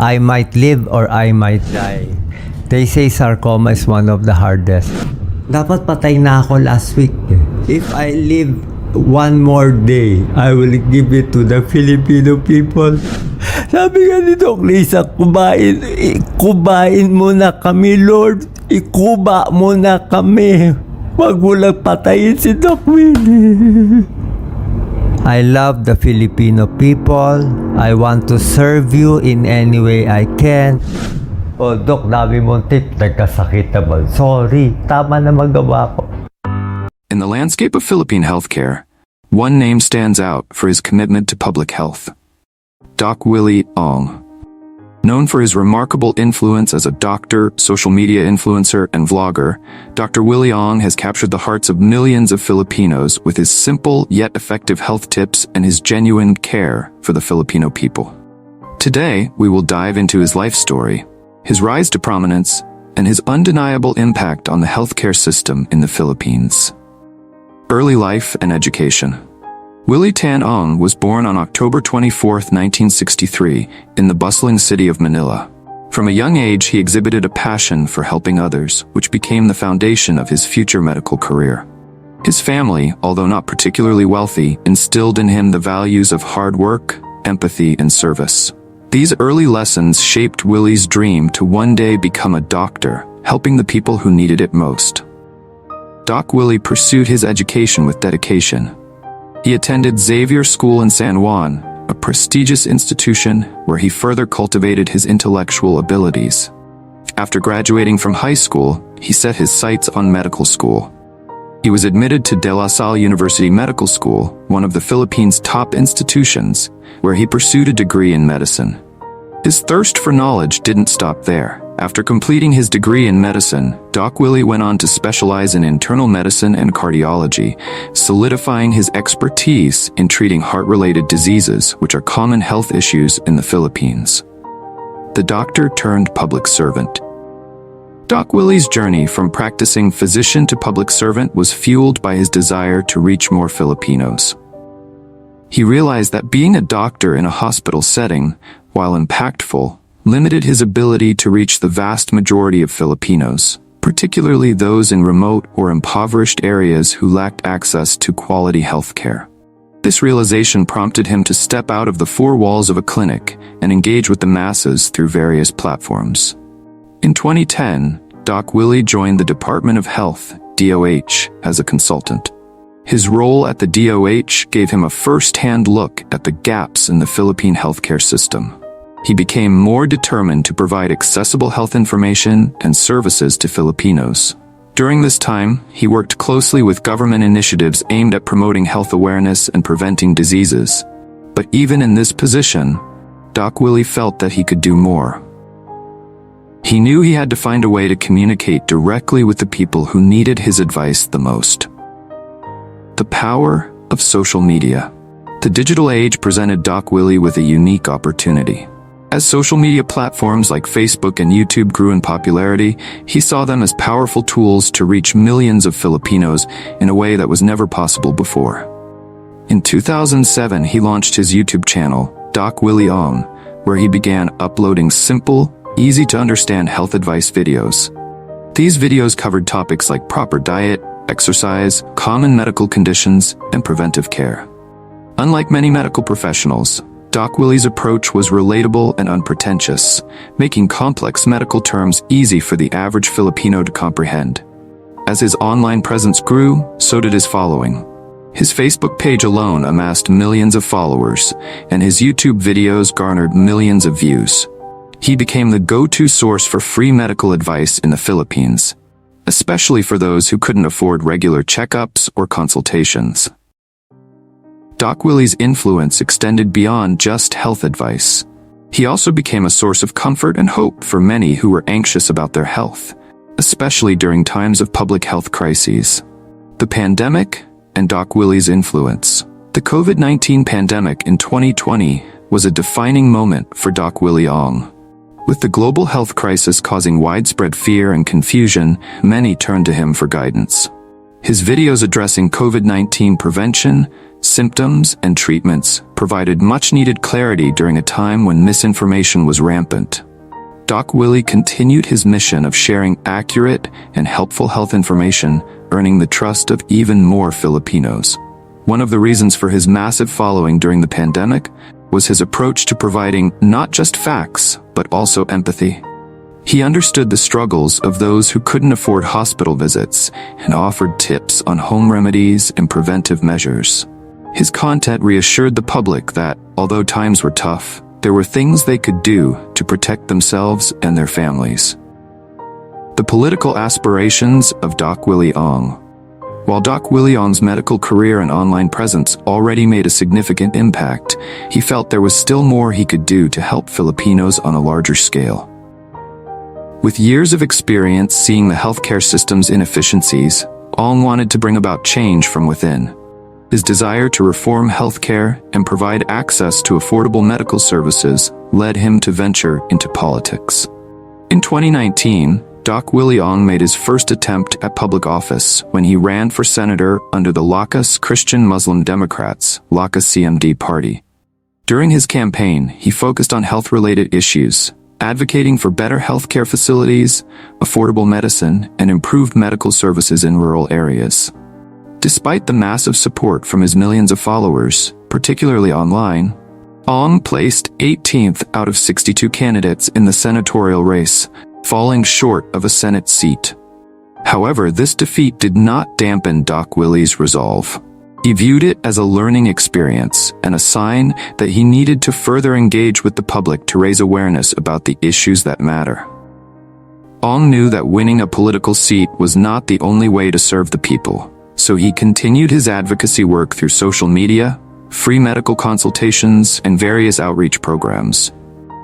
I might live or I might die. They say sarcoma is one of the hardest. Dapat patay na ako last week. If I live one more day, I will give it to the Filipino people. Sabi nga ni Doc Lisa, kubain mo na kami, Lord. Ikuba mo na kami. Wag mo lang patayin si Doc Willie. I love the Filipino people. I want to serve you in any way I can. Oh, Doc, dami mong tip. Nagkasakit naman. Sorry, tama na magawa ko. In the landscape of Philippine healthcare, one name stands out for his commitment to public health. Doc Willie Ong. Known for his remarkable influence as a doctor, social media influencer, and vlogger, Dr. Willie Ong has captured the hearts of millions of Filipinos with his simple yet effective health tips and his genuine care for the Filipino people. Today, we will dive into his life story, his rise to prominence, and his undeniable impact on the healthcare system in the Philippines. Early life and education. Willie Tan Ong was born on October 24, 1963, in the bustling city of Manila. From a young age, he exhibited a passion for helping others, which became the foundation of his future medical career. His family, although not particularly wealthy, instilled in him the values of hard work, empathy, and service. These early lessons shaped Willie's dream to one day become a doctor, helping the people who needed it most. Doc Willie pursued his education with dedication. He attended Xavier School in San Juan, a prestigious institution where he further cultivated his intellectual abilities. After graduating from high school, he set his sights on medical school. He was admitted to De La Salle University Medical School, one of the Philippines' top institutions, where he pursued a degree in medicine. His thirst for knowledge didn't stop there. After completing his degree in medicine, Doc Willie went on to specialize in internal medicine and cardiology, solidifying his expertise in treating heart-related diseases, which are common health issues in the Philippines. The doctor turned public servant. Doc Willie's journey from practicing physician to public servant was fueled by his desire to reach more Filipinos. He realized that being a doctor in a hospital setting, while impactful, limited his ability to reach the vast majority of Filipinos, particularly those in remote or impoverished areas who lacked access to quality health care. This realization prompted him to step out of the four walls of a clinic and engage with the masses through various platforms. In 2010, Doc Willie joined the Department of Health, DOH, as a consultant. His role at the DOH gave him a first-hand look at the gaps in the Philippine healthcare system. He became more determined to provide accessible health information and services to Filipinos. During this time, he worked closely with government initiatives aimed at promoting health awareness and preventing diseases. But even in this position, Doc Willie felt that he could do more. He knew he had to find a way to communicate directly with the people who needed his advice the most. The power of social media. The digital age presented Doc Willie with a unique opportunity. As social media platforms like Facebook and YouTube grew in popularity, he saw them as powerful tools to reach millions of Filipinos in a way that was never possible before. In 2007, he launched his YouTube channel, Doc Willie Ong, where he began uploading simple, easy-to-understand health advice videos. These videos covered topics like proper diet, exercise, common medical conditions, and preventive care. Unlike many medical professionals, Doc Willie's approach was relatable and unpretentious, making complex medical terms easy for the average Filipino to comprehend. As his online presence grew, so did his following. His Facebook page alone amassed millions of followers, and his YouTube videos garnered millions of views. He became the go-to source for free medical advice in the Philippines, especially for those who couldn't afford regular checkups or consultations. Doc Willie's influence extended beyond just health advice. He also became a source of comfort and hope for many who were anxious about their health, especially during times of public health crises. The pandemic and Doc Willie's influence. The COVID-19 pandemic in 2020 was a defining moment for Doc Willie Ong. With the global health crisis causing widespread fear and confusion, many turned to him for guidance. His videos addressing COVID-19 prevention, symptoms, and treatments, provided much-needed clarity during a time when misinformation was rampant. Doc Willie continued his mission of sharing accurate and helpful health information, earning the trust of even more Filipinos. One of the reasons for his massive following during the pandemic was his approach to providing not just facts, but also empathy. He understood the struggles of those who couldn't afford hospital visits and offered tips on home remedies and preventive measures. His content reassured the public that, although times were tough, there were things they could do to protect themselves and their families. The political aspirations of Doc Willie Ong. While Doc Willie Ong's medical career and online presence already made a significant impact, he felt there was still more he could do to help Filipinos on a larger scale. With years of experience seeing the healthcare system's inefficiencies, Ong wanted to bring about change from within. His desire to reform healthcare and provide access to affordable medical services led him to venture into politics. In 2019, Doc Willie Ong made his first attempt at public office when he ran for senator under the Lakas Christian Muslim Democrats, Lakas CMD party. During his campaign, he focused on health-related issues, advocating for better healthcare facilities, affordable medicine, and improved medical services in rural areas. Despite the massive support from his millions of followers, particularly online, Ong placed 18th out of 62 candidates in the senatorial race, falling short of a Senate seat. However, this defeat did not dampen Doc Willie's resolve. He viewed it as a learning experience and a sign that he needed to further engage with the public to raise awareness about the issues that matter. Ong knew that winning a political seat was not the only way to serve the people, so he continued his advocacy work through social media, free medical consultations, and various outreach programs.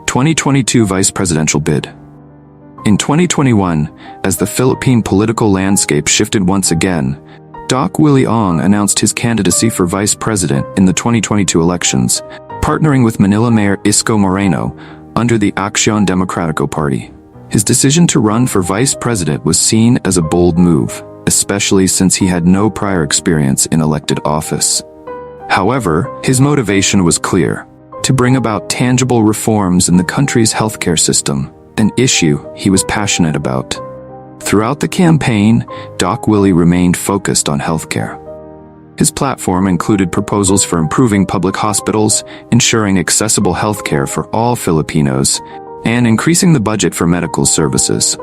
2022 Vice Presidential Bid. In 2021, as the Philippine political landscape shifted once again, Doc Willie Ong announced his candidacy for vice president in the 2022 elections, partnering with Manila Mayor Isko Moreno under the Acción Democrático Party. His decision to run for vice president was seen as a bold move, especially since he had no prior experience in elected office. However, his motivation was clear: to bring about tangible reforms in the country's healthcare system, an issue he was passionate about. Throughout the campaign, Doc Willie remained focused on healthcare. His platform included proposals for improving public hospitals, ensuring accessible healthcare for all Filipinos, and increasing the budget for medical services.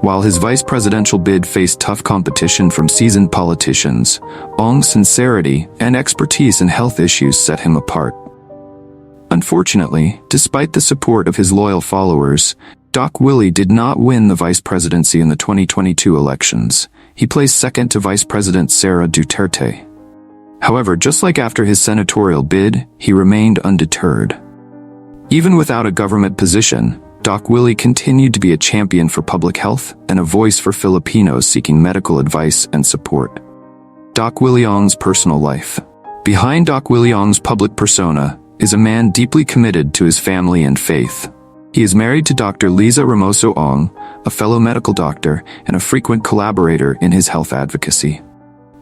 While his vice presidential bid faced tough competition from seasoned politicians, Ong's sincerity and expertise in health issues set him apart. Unfortunately, despite the support of his loyal followers, Doc Willie did not win the vice presidency in the 2022 elections. He placed second to Vice President Sara Duterte. However, just like after his senatorial bid, he remained undeterred. Even without a government position, Doc Willie continued to be a champion for public health and a voice for Filipinos seeking medical advice and support. Doc Willie Ong's personal life. Behind Doc Willie Ong's public persona is a man deeply committed to his family and faith. He is married to Dr. Liza Ramoso Ong, a fellow medical doctor and a frequent collaborator in his health advocacy.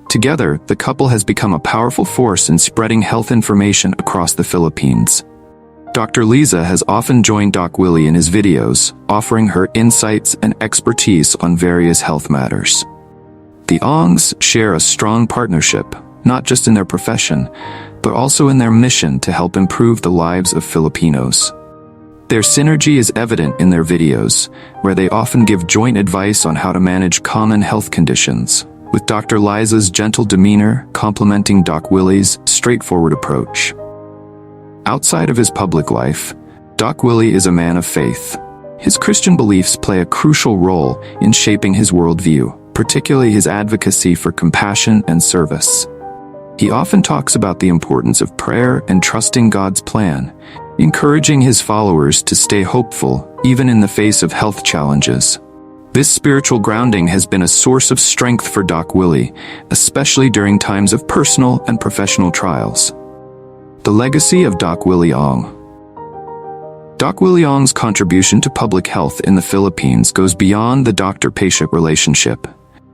Together, the couple has become a powerful force in spreading health information across the Philippines. Dr. Liza has often joined Doc Willie in his videos, offering her insights and expertise on various health matters. The Ongs share a strong partnership, not just in their profession, but also in their mission to help improve the lives of Filipinos. Their synergy is evident in their videos, where they often give joint advice on how to manage common health conditions, with Dr. Liza's gentle demeanor complementing Doc Willie's straightforward approach. Outside of his public life, Doc Willie is a man of faith. His Christian beliefs play a crucial role in shaping his worldview, particularly his advocacy for compassion and service. He often talks about the importance of prayer and trusting God's plan, encouraging his followers to stay hopeful even in the face of health challenges. This spiritual grounding has been a source of strength for Doc Willie, especially during times of personal and professional trials. The legacy of Doc Willie Ong. Doc Willie Ong's contribution to public health in the Philippines goes beyond the doctor-patient relationship.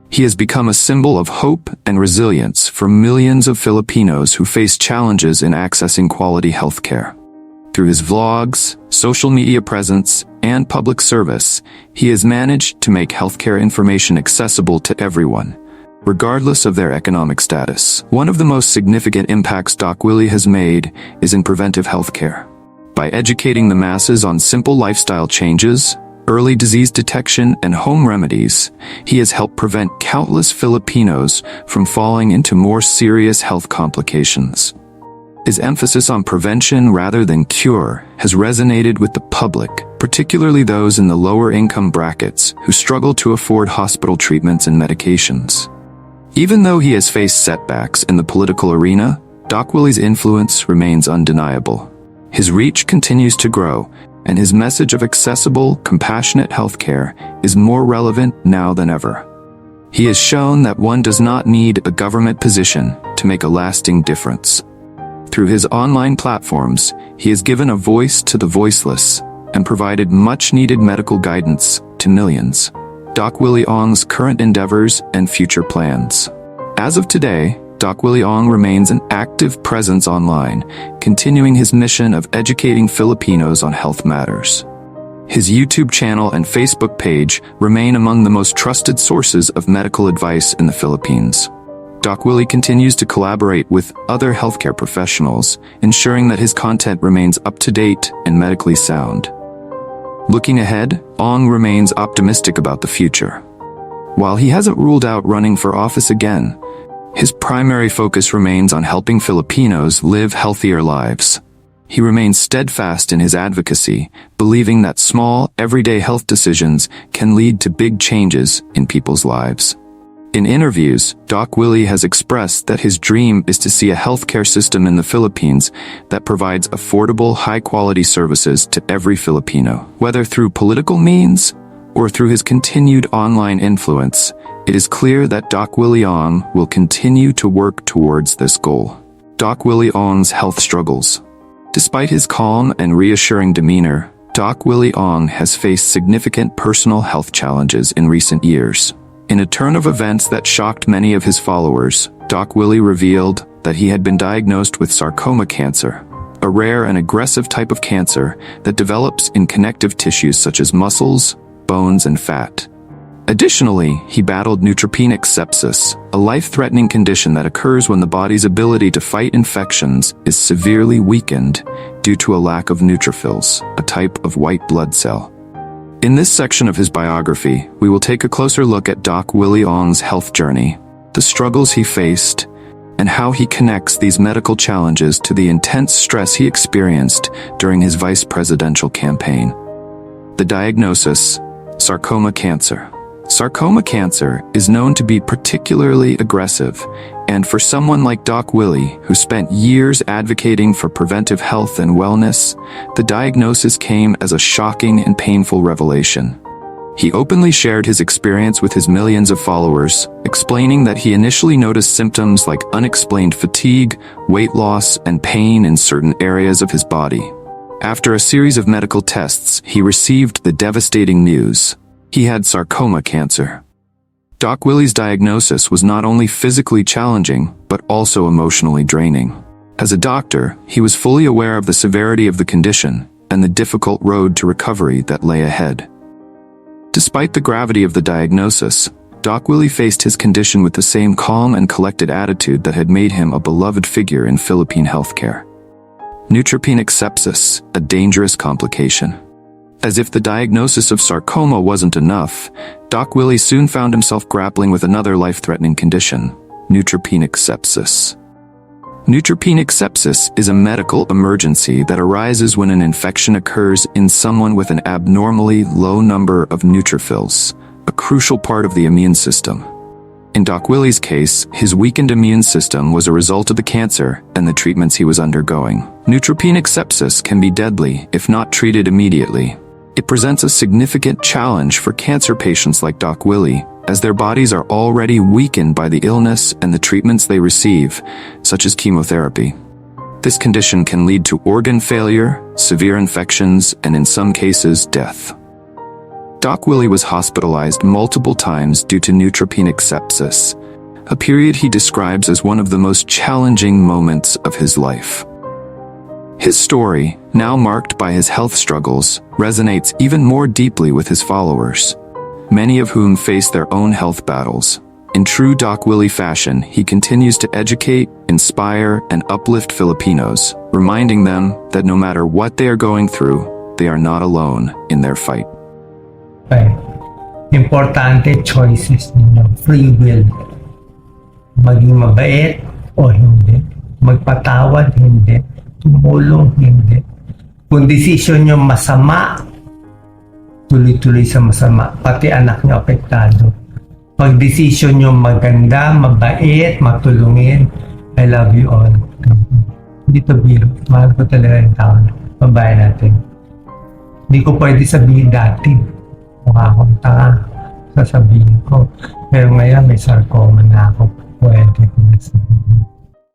He has become a symbol of hope and resilience for millions of Filipinos who face challenges in accessing quality healthcare. Through his vlogs, social media presence, and public service, he has managed to make healthcare information accessible to everyone, regardless of their economic status. One of the most significant impacts Doc Willie has made is in preventive healthcare. By educating the masses on simple lifestyle changes, early disease detection, and home remedies, he has helped prevent countless Filipinos from falling into more serious health complications. His emphasis on prevention rather than cure has resonated with the public, particularly those in the lower income brackets who struggle to afford hospital treatments and medications. Even though he has faced setbacks in the political arena, Doc Willie's influence remains undeniable. His reach continues to grow, and his message of accessible, compassionate healthcare is more relevant now than ever. He has shown that one does not need a government position to make a lasting difference. Through his online platforms, he has given a voice to the voiceless and provided much-needed medical guidance to millions. Doc Willie Ong's current endeavors and future plans. As of today, Doc Willie Ong remains an active presence online, continuing his mission of educating Filipinos on health matters. His YouTube channel and Facebook page remain among the most trusted sources of medical advice in the Philippines. Doc Willie continues to collaborate with other healthcare professionals, ensuring that his content remains up-to-date and medically sound. Looking ahead, Ong remains optimistic about the future. While he hasn't ruled out running for office again, his primary focus remains on helping Filipinos live healthier lives. He remains steadfast in his advocacy, believing that small, everyday health decisions can lead to big changes in people's lives. In interviews, Doc Willie has expressed that his dream is to see a healthcare system in the Philippines that provides affordable, high-quality services to every Filipino. Whether through political means or through his continued online influence, it is clear that Doc Willie Ong will continue to work towards this goal. Doc Willie Ong's health struggles. Despite his calm and reassuring demeanor, Doc Willie Ong has faced significant personal health challenges in recent years. In a turn of events that shocked many of his followers, Doc Willie revealed that he had been diagnosed with sarcoma cancer, a rare and aggressive type of cancer that develops in connective tissues such as muscles, bones, and fat. Additionally, he battled neutropenic sepsis, a life-threatening condition that occurs when the body's ability to fight infections is severely weakened due to a lack of neutrophils, a type of white blood cell. In this section of his biography, we will take a closer look at Doc Willie Ong's health journey, the struggles he faced, and how he connects these medical challenges to the intense stress he experienced during his vice presidential campaign. The diagnosis: sarcoma cancer. Sarcoma cancer is known to be particularly aggressive, and for someone like Doc Willie, who spent years advocating for preventive health and wellness, the diagnosis came as a shocking and painful revelation. He openly shared his experience with his millions of followers, explaining that he initially noticed symptoms like unexplained fatigue, weight loss, and pain in certain areas of his body. After a series of medical tests, he received the devastating news: he had sarcoma cancer. Doc Willie's diagnosis was not only physically challenging, but also emotionally draining. As a doctor, he was fully aware of the severity of the condition and the difficult road to recovery that lay ahead. Despite the gravity of the diagnosis, Doc Willie faced his condition with the same calm and collected attitude that had made him a beloved figure in Philippine healthcare. Neutropenic sepsis, a dangerous complication. As if the diagnosis of sarcoma wasn't enough, Doc Willie soon found himself grappling with another life-threatening condition: neutropenic sepsis. Neutropenic sepsis is a medical emergency that arises when an infection occurs in someone with an abnormally low number of neutrophils, a crucial part of the immune system. In Doc Willie's case, his weakened immune system was a result of the cancer and the treatments he was undergoing. Neutropenic sepsis can be deadly if not treated immediately. It presents a significant challenge for cancer patients like Doc Willie, as their bodies are already weakened by the illness and the treatments they receive, such as chemotherapy. This condition can lead to organ failure, severe infections, and in some cases, death. Doc Willie was hospitalized multiple times due to neutropenic sepsis, a period he describes as one of the most challenging moments of his life. His story, now marked by his health struggles, resonates even more deeply with his followers, many of whom face their own health battles. In true Doc Willie fashion, he continues to educate, inspire, and uplift Filipinos, reminding them that no matter what they are going through, they are not alone in their fight. Okay. Importante choices ninyo. Free will. Maging mabait o hindi. Magpatawad, hindi. Tumulong, hindi. Kung decision nyo masama, tuloy-tuloy sa masama. Pati anak nyo apektado. Pag decision nyo maganda, mabait, matulungin, I love you all. Hindi to biro. Mahal ko talaga yung tao. Babae natin. Hindi ko pwede sabihin dati. Mukha akong tanga. Sasabihin ko. Pero ngayon may sarcoma na ako. Pwede ko na sabihin.